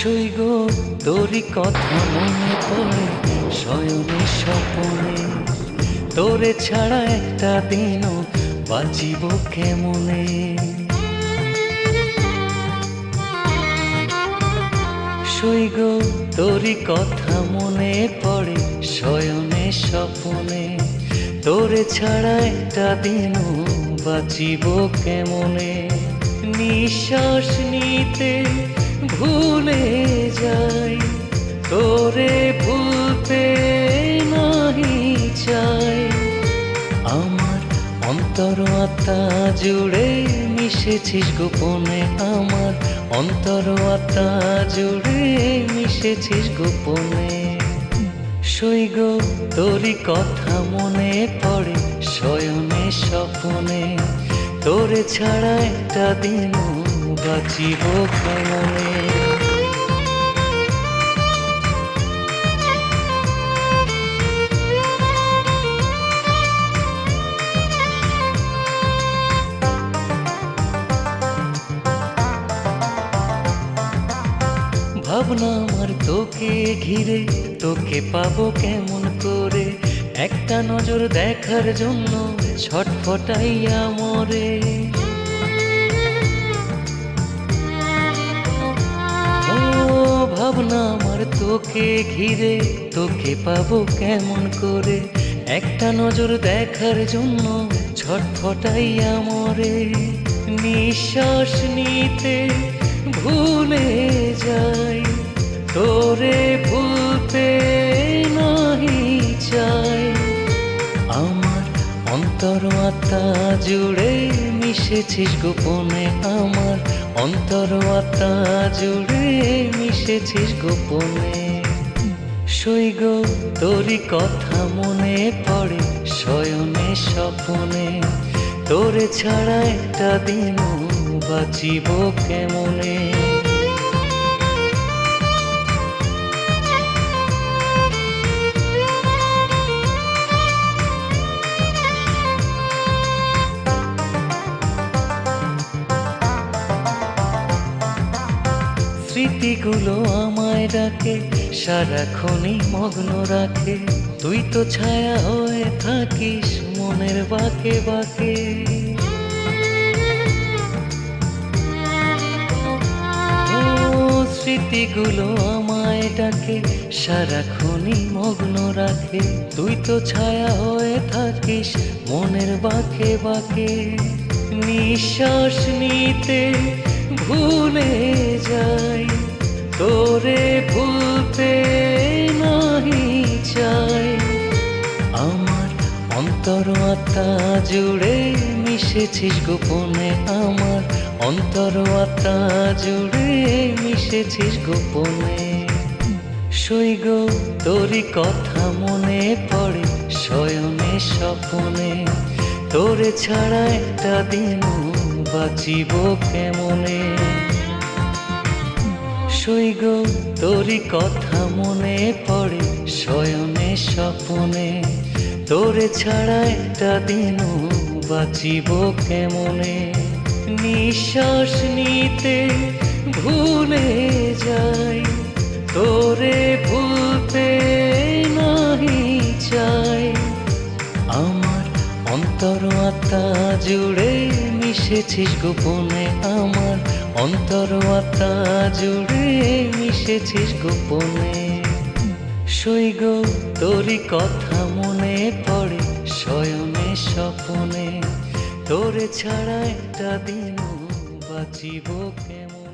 সই গো তোরই কথা মনে পড়ে শয়নে স্বপনে, তোরে ছাড়া একটা দিনও বাঁচিব কেমনে। সই গো তোরই কথা মনে পড়ে শয়নে স্বপনে, তোরে ছাড়া একটা দিনও বাঁচিব কেমনে। নিঃশ্বাস নিতে ভুলে যাই, তোরে ভুলতে নাহি চাই। আমার অন্তর আত্মা জুড়ে মিশেছিস গোপনে, আমার অন্তর আত্মা জুড়ে মিশেছিস গোপনে। সই গো তোরই কথা মনে পড়ে শয়নে স্বপনে, তোরে ছাড়া একটা দিনও বাঁচিব কেমনে। ভাবনা আমার তোকে ঘিরে, তোকে পাবো কেমন করে, একটা নজর দেখার জন্য ছটফটাইয়া মরে। ও ভাবনা আমার তোকে ঘিরে, তোকে পাবো কেমন করে, একটা নজর দেখার জন্য ছটফটাইয়া মরে। নিঃশ্বাস নিতে ভুলে যাই, তোরে ভুলতে নাহি চাই। আমার অন্তর আত্মা জুড়ে মিশেছিস গোপনে, আমার অন্তর আত্মা জুড়ে মিশেছিস গোপনে। সই গো তোরই কথা মনে পড়ে শয়নে স্বপনে, তোরে ছাড়া একটা দিনও বাঁচিব কেমনে। স্মৃতিগুলো আমায় ডাকে, সারাক্ষণই মগ্ন রাখে, তুই তো ছায়া হয়ে থাকিস মনের বাঁকে বাঁকে। স্মৃতিগুলো আমায় ডাকে, সারাক্ষণই মগ্ন রাখে, তুই তো ছায়া হয়ে থাকিস মনের বাঁকে বাঁকে। নিঃশ্বাস নিতে ভুলে যাই, তোরে ভুলতে নাহি চাই। আমার অন্তর আত্মা জুড়ে মিশেছিস গোপনে, আমার অন্তর আত্মা জুড়ে মিশেছিস গোপনে। সই গো তোরই কথা মনে পড়ে শয়নে স্বপনে, তোরে ছাড়া একটা দিনও বাঁচিব কেমনে। সই গো তোরই কথা মনে পড়ে শয়নে স্বপনে, তোরে ছাড়া একটা দিনও বাঁচিব কেমনে। নিঃশ্বাস নিতে ভুলে যাই, তোরে ভুলতে নাহি চাই। আমার অন্তর আত্মা জুড়ে মিশেছিস গোপনে, আমার অন্তর আত্মা জুড়ে মিশেছিস গোপনে। সই গো তোরই কথা মনে পড়ে শয়নে স্বপনে, তোরে ছাড়া একটা দিনও বাঁচিব কেমন।